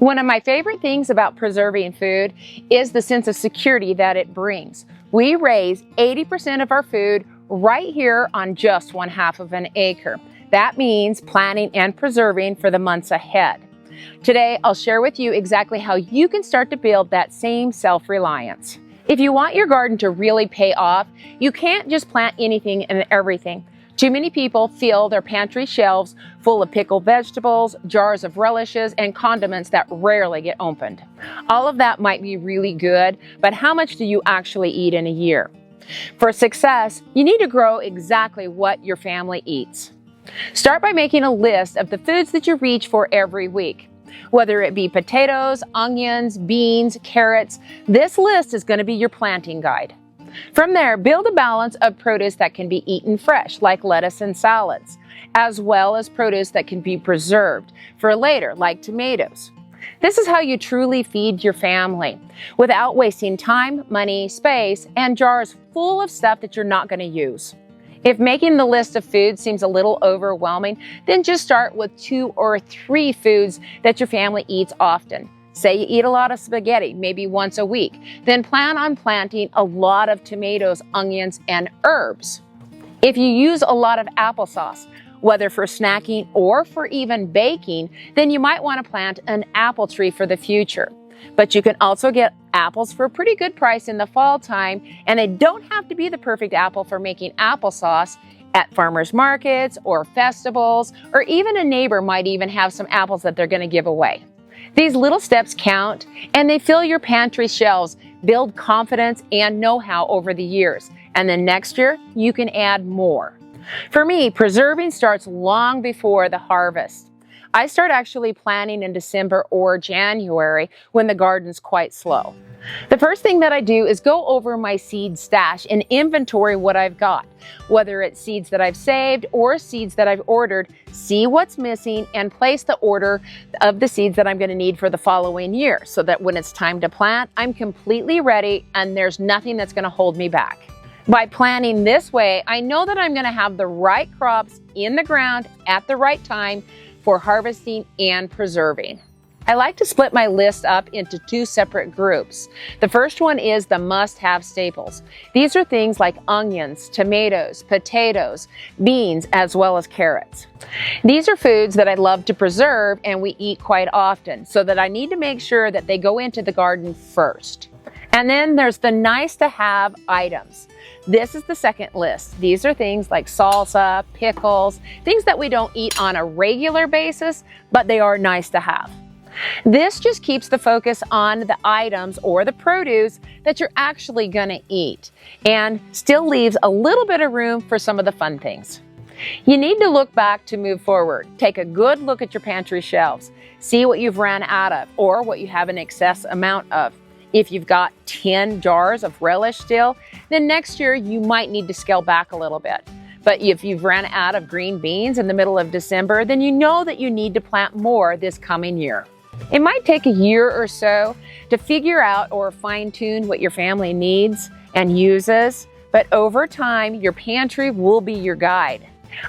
One of my favorite things about preserving food is the sense of security that it brings. We raise 80% of our food right here on just 1/2 of an acre. That means planting and preserving for the months ahead. Today, I'll share with you exactly how you can start to build that same self-reliance. If you want your garden to really pay off, you can't just plant anything and everything. Too many people fill their pantry shelves full of pickled vegetables, jars of relishes, and condiments that rarely get opened. All of that might be really good, but how much do you actually eat in a year? For success, you need to grow exactly what your family eats. Start by making a list of the foods that you reach for every week. Whether it be potatoes, onions, beans, carrots, this list is going to be your planting guide. From there, build a balance of produce that can be eaten fresh, like lettuce and salads, as well as produce that can be preserved for later, like tomatoes. This is how you truly feed your family, without wasting time, money, space, and jars full of stuff that you're not going to use. If making the list of foods seems a little overwhelming, then just start with 2 or 3 foods that your family eats often. Say you eat a lot of spaghetti, maybe once a week, then plan on planting a lot of tomatoes, onions, and herbs. If you use a lot of applesauce, whether for snacking or for even baking, then you might want to plant an apple tree for the future. But you can also get apples for a pretty good price in the fall time, and they don't have to be the perfect apple for making applesauce. At farmers markets or festivals, or even a neighbor might even have some apples that they're going to give away. These little steps count, and they fill your pantry shelves, build confidence and know-how over the years, and then next year you can add more. For me, preserving starts long before the harvest. I start actually planting in December or January when the garden's quite slow. The first thing that I do is go over my seed stash and inventory what I've got. Whether it's seeds that I've saved or seeds that I've ordered, see what's missing and place the order of the seeds that I'm going to need for the following year, so that when it's time to plant, I'm completely ready and there's nothing that's going to hold me back. By planning this way, I know that I'm going to have the right crops in the ground at the right time for harvesting and preserving. I like to split my list up into 2 separate groups. The first one is the must-have staples. These are things like onions, tomatoes, potatoes, beans, as well as carrots. These are foods that I love to preserve and we eat quite often, so that I need to make sure that they go into the garden first. And then there's the nice-to-have items. This is the second list. These are things like salsa, pickles, things that we don't eat on a regular basis, but they are nice to have. This just keeps the focus on the items or the produce that you're actually going to eat, and still leaves a little bit of room for some of the fun things. You need to look back to move forward. Take a good look at your pantry shelves. See what you've ran out of or what you have an excess amount of. If you've got 10 jars of relish still, then next year you might need to scale back a little bit. But if you've run out of green beans in the middle of December, then you know that you need to plant more this coming year. It might take a year or so to figure out or fine-tune what your family needs and uses, but over time, your pantry will be your guide.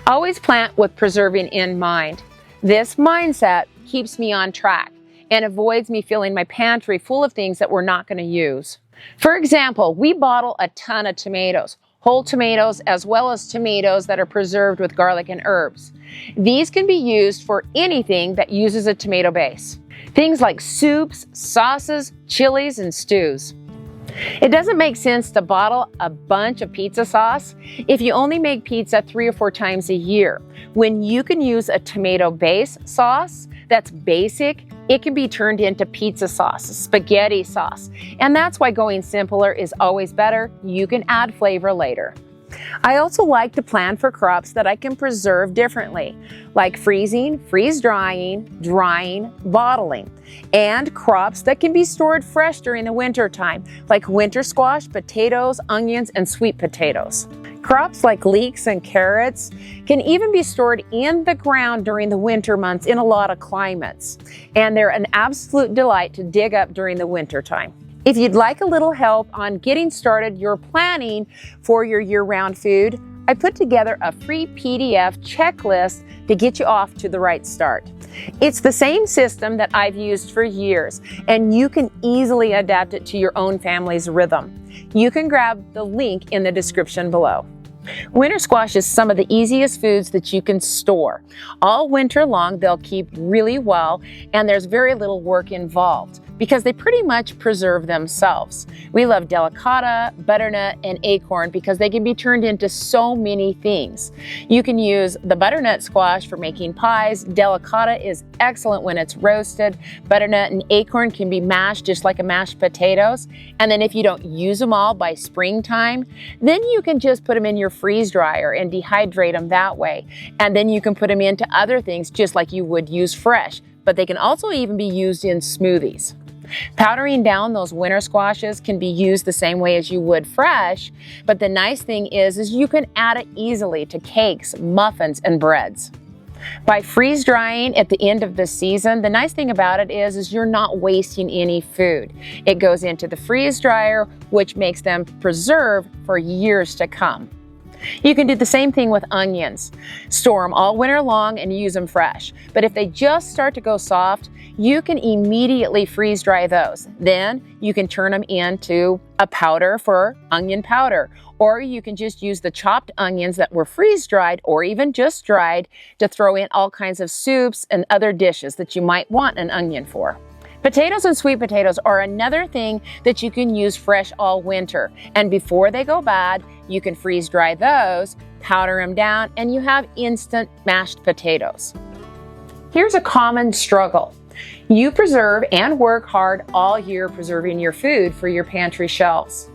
Always plant with preserving in mind. This mindset keeps me on track and avoids me filling my pantry full of things that we're not going to use. For example, we bottle a ton of tomatoes, whole tomatoes, as well as tomatoes that are preserved with garlic and herbs. These can be used for anything that uses a tomato base. Things like soups, sauces, chilies, and stews. It doesn't make sense to bottle a bunch of pizza sauce if you only make pizza 3 or 4 times a year. When you can use a tomato base sauce that's basic, it can be turned into pizza sauce, spaghetti sauce, and that's why going simpler is always better. You can add flavor later. I also like to plan for crops that I can preserve differently, like freezing, freeze-drying, drying, bottling, and crops that can be stored fresh during the winter time, like winter squash, potatoes, onions, and sweet potatoes. Crops like leeks and carrots can even be stored in the ground during the winter months in a lot of climates, and they're an absolute delight to dig up during the winter time. If you'd like a little help on getting started your planning for your year-round food, I put together a free PDF checklist to get you off to the right start. It's the same system that I've used for years, and you can easily adapt it to your own family's rhythm. You can grab the link in the description below. Winter squash is some of the easiest foods that you can store. All winter long, they'll keep really well, and there's very little work involved because they pretty much preserve themselves. We love delicata, butternut, and acorn because they can be turned into so many things. You can use the butternut squash for making pies. Delicata is excellent when it's roasted. Butternut and acorn can be mashed just like a mashed potatoes. And then if you don't use them all by springtime, then you can just put them in your freeze dryer and dehydrate them that way. And then you can put them into other things just like you would use fresh, but they can also even be used in smoothies. Powdering down those winter squashes can be used the same way as you would fresh, but the nice thing is you can add it easily to cakes, muffins, and breads. By freeze drying at the end of the season, the nice thing about it is you're not wasting any food. It goes into the freeze dryer, which makes them preserve for years to come. You can do the same thing with onions. Store them all winter long and use them fresh. But if they just start to go soft, you can immediately freeze dry those. Then you can turn them into a powder for onion powder. Or you can just use the chopped onions that were freeze dried or even just dried to throw in all kinds of soups and other dishes that you might want an onion for. Potatoes and sweet potatoes are another thing that you can use fresh all winter. And before they go bad, you can freeze dry those, powder them down, and you have instant mashed potatoes. Here's a common struggle. You preserve and work hard all year preserving your food for your pantry shelves.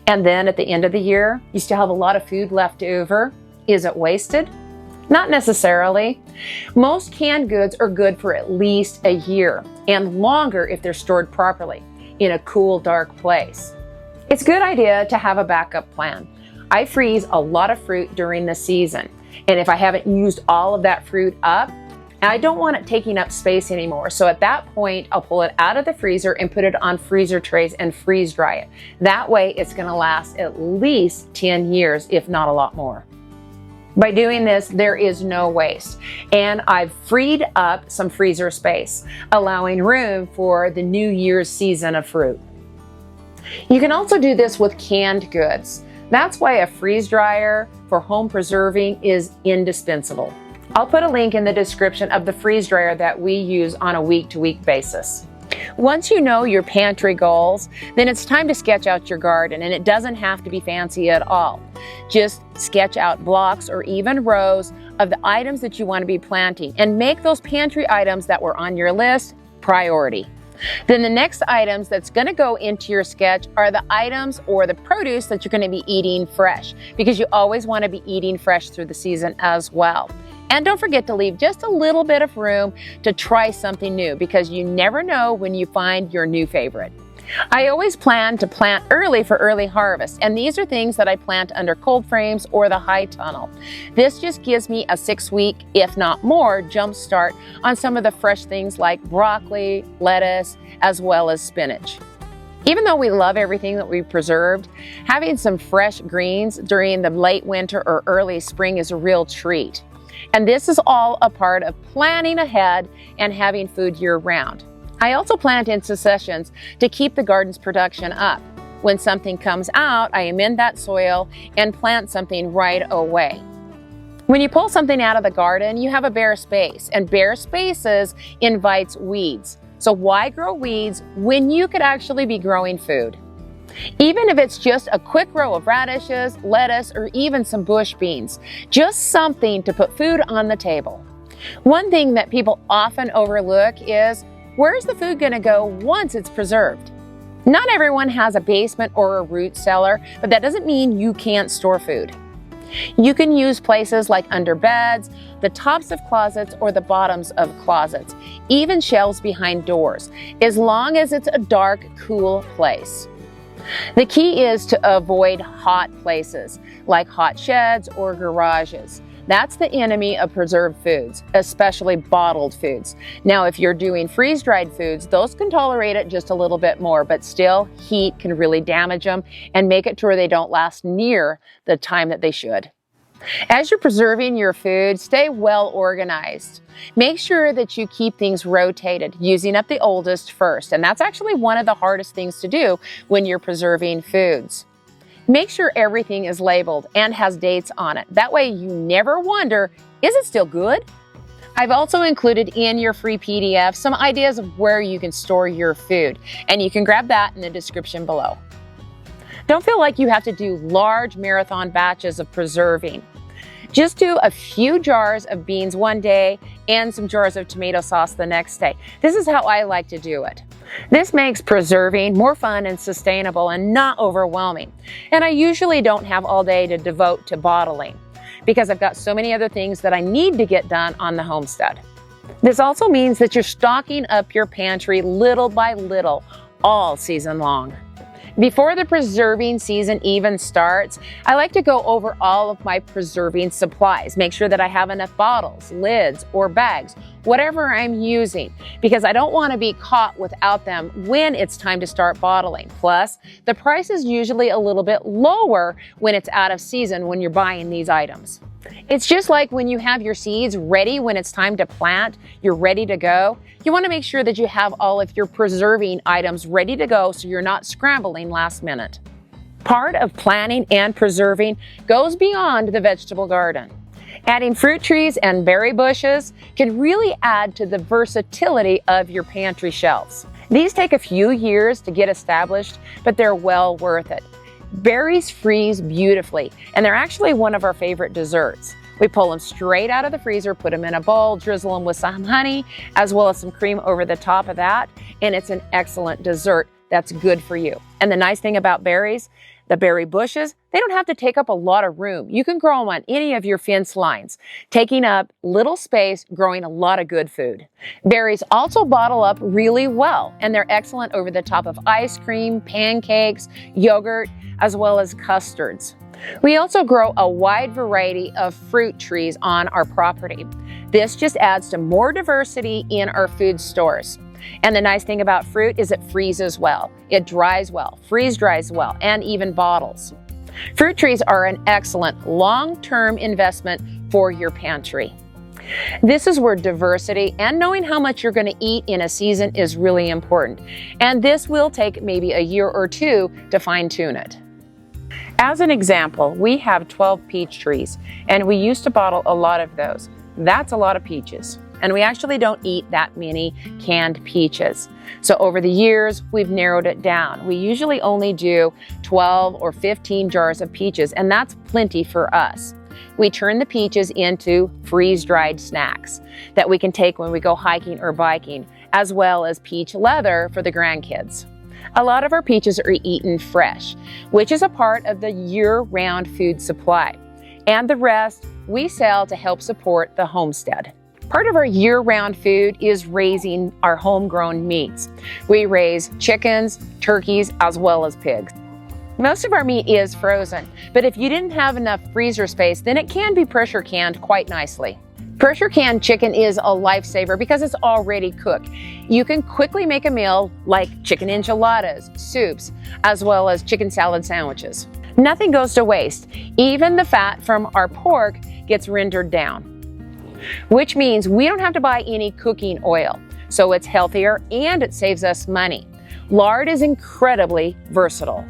And then at the end of the year, you still have a lot of food left over. Is it wasted? Not necessarily. Most canned goods are good for at least a year and longer if they're stored properly in a cool, dark place. It's a good idea to have a backup plan. I freeze a lot of fruit during the season, and if I haven't used all of that fruit up, I don't want it taking up space anymore. So at that point, I'll pull it out of the freezer and put it on freezer trays and freeze dry it. That way it's going to last at least 10 years, if not a lot more. By doing this, there is no waste, and I've freed up some freezer space, allowing room for the New Year's season of fruit. You can also do this with canned goods. That's why a freeze dryer for home preserving is indispensable. I'll put a link in the description of the freeze dryer that we use on a week-to-week basis. Once you know your pantry goals, then it's time to sketch out your garden, and it doesn't have to be fancy at all. Just sketch out blocks or even rows of the items that you want to be planting and make those pantry items that were on your list priority. Then the next items that's going to go into your sketch are the items or the produce that you're going to be eating fresh, because you always want to be eating fresh through the season as well. And don't forget to leave just a little bit of room to try something new, because you never know when you find your new favorite. I always plan to plant early for early harvest, and these are things that I plant under cold frames or the high tunnel. This just gives me a 6-week, if not more, jump start on some of the fresh things like broccoli, lettuce, as well as spinach. Even though we love everything that we've preserved, having some fresh greens during the late winter or early spring is a real treat. And this is all a part of planning ahead and having food year-round. I also plant in successions to keep the garden's production up. When something comes out, I amend that soil and plant something right away. When you pull something out of the garden, you have a bare space, and bare spaces invites weeds. So why grow weeds when you could actually be growing food? Even if it's just a quick row of radishes, lettuce, or even some bush beans, just something to put food on the table. One thing that people often overlook is, where's the food going to go once it's preserved? Not everyone has a basement or a root cellar, but that doesn't mean you can't store food. You can use places like under beds, the tops of closets, or the bottoms of closets, even shelves behind doors, as long as it's a dark, cool place. The key is to avoid hot places, like hot sheds or garages. That's the enemy of preserved foods, especially bottled foods. Now, if you're doing freeze-dried foods, those can tolerate it just a little bit more, but still, heat can really damage them and make it to where they don't last near the time that they should. As you're preserving your food, stay well organized. Make sure that you keep things rotated, using up the oldest first. And that's actually one of the hardest things to do when you're preserving foods. Make sure everything is labeled and has dates on it. That way you never wonder, is it still good? I've also included in your free PDF some ideas of where you can store your food, and you can grab that in the description below. Don't feel like you have to do large marathon batches of preserving. Just do a few jars of beans one day and some jars of tomato sauce the next day. This is how I like to do it. This makes preserving more fun and sustainable and not overwhelming. And I usually don't have all day to devote to bottling because I've got so many other things that I need to get done on the homestead. This also means that you're stocking up your pantry little by little all season long. Before the preserving season even starts, I like to go over all of my preserving supplies. Make sure that I have enough bottles, lids, or bags, whatever I'm using, because I don't want to be caught without them when it's time to start bottling. Plus, the price is usually a little bit lower when it's out of season when you're buying these items. It's just like when you have your seeds ready when it's time to plant, you're ready to go. You want to make sure that you have all of your preserving items ready to go so you're not scrambling last minute. Part of planting and preserving goes beyond the vegetable garden. Adding fruit trees and berry bushes can really add to the versatility of your pantry shelves. These take a few years to get established, but they're well worth it. Berries freeze beautifully, and they're actually one of our favorite desserts. We pull them straight out of the freezer, put them in a bowl, drizzle them with some honey, as well as some cream over the top of that, and it's an excellent dessert that's good for you. And the nice thing about berries, the berry bushes, they don't have to take up a lot of room. You can grow them on any of your fence lines, taking up little space, growing a lot of good food. Berries also bottle up really well, and they're excellent over the top of ice cream, pancakes, yogurt, as well as custards. We also grow a wide variety of fruit trees on our property. This just adds to more diversity in our food stores. And the nice thing about fruit is it freezes well, it dries well, freeze dries well, and even bottles. Fruit trees are an excellent long-term investment for your pantry. This is where diversity and knowing how much you're going to eat in a season is really important. And this will take maybe a year or two to fine-tune it. As an example, we have 12 peach trees, and we used to bottle a lot of those. That's a lot of peaches. And we actually don't eat that many canned peaches. So over the years, we've narrowed it down. We usually only do 12 or 15 jars of peaches, and that's plenty for us. We turn the peaches into freeze-dried snacks that we can take when we go hiking or biking, as well as peach leather for the grandkids. A lot of our peaches are eaten fresh, which is a part of the year-round food supply. And the rest we sell to help support the homestead. Part of our year-round food is raising our homegrown meats. We raise chickens, turkeys, as well as pigs. Most of our meat is frozen, but if you didn't have enough freezer space, then it can be pressure canned quite nicely. Pressure canned chicken is a lifesaver because it's already cooked. You can quickly make a meal like chicken enchiladas, soups, as well as chicken salad sandwiches. Nothing goes to waste. Even the fat from our pork gets rendered down, which means we don't have to buy any cooking oil. So it's healthier and it saves us money. Lard is incredibly versatile.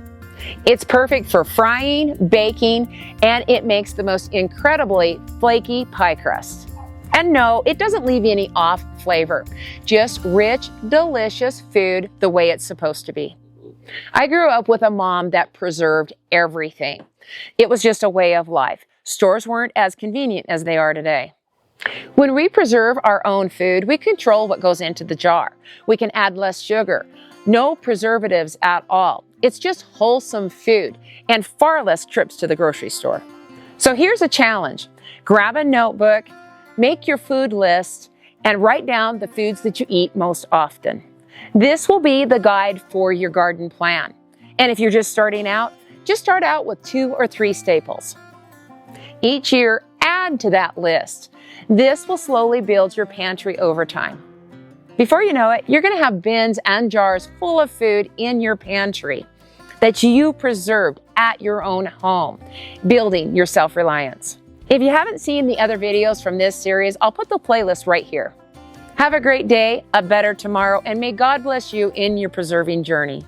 It's perfect for frying, baking, and it makes the most incredibly flaky pie crust. And no, it doesn't leave any off flavor, just rich, delicious food the way it's supposed to be. I grew up with a mom that preserved everything. It was just a way of life. Stores weren't as convenient as they are today. When we preserve our own food, we control what goes into the jar. We can add less sugar, no preservatives at all. It's just wholesome food and far less trips to the grocery store. So here's a challenge. Grab a notebook, make your food list, and write down the foods that you eat most often. This will be the guide for your garden plan. And if you're just starting out, just start out with 2 or 3 staples. Each year, add to that list. This will slowly build your pantry over time. Before you know it, you're going to have bins and jars full of food in your pantry that you preserved at your own home, building your self-reliance. If you haven't seen the other videos from this series, I'll put the playlist right here. Have a great day, a better tomorrow, and may God bless you in your preserving journey.